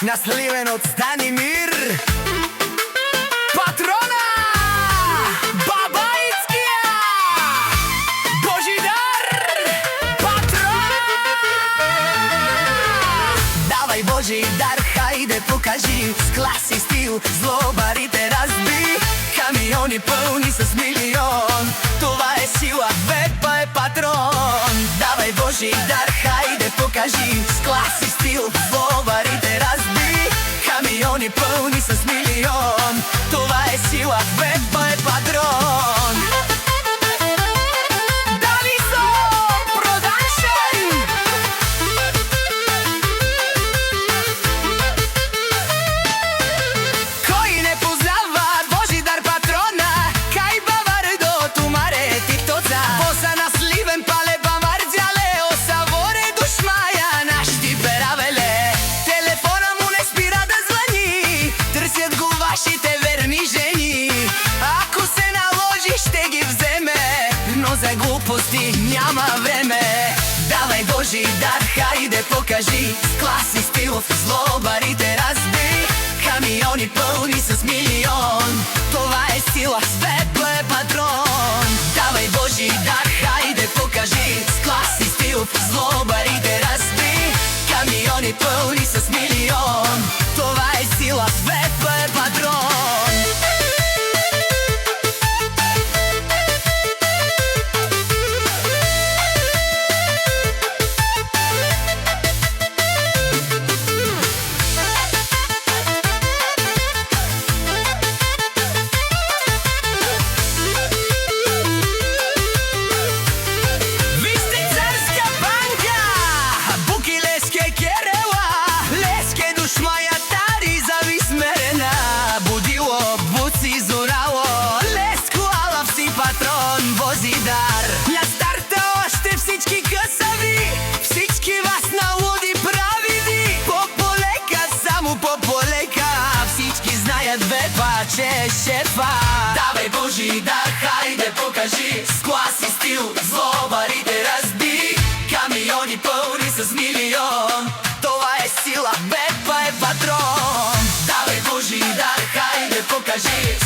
на Сливен от Станимир. Патрона Бабаицкия Божидар. Патрона! Давай Божидар, хайде покажи с клас и стил, злобарите разби. Камиони пълни с милион, това е сила, Вепа е патрон. Давай Божидар, хайде покажи с клас и стил, злобарите разби. Камиони пълни с милион, това е сила, Вепа е патрон. За глупости няма време. Давай Божидар, хайде покажи с клас и стил, злобарите разби. Камиони пълни с милион, това е сила, Вепа е патрон. Давай Божидар, хайде покажи с клас и стил, злобарите разби. Камиони пълни с милион, това е сила, Вепа е патрон. На старта още всички късави, всички вас на луди правили. По-полека, само по-полека, всички знаят Вепа, че е шефа. Давай Божидар, хайде покажи с клас и стил, злобарите разби. Камиони пълни с милион, това е сила, Вепа е патрон. Давай Божидар, хайде покажи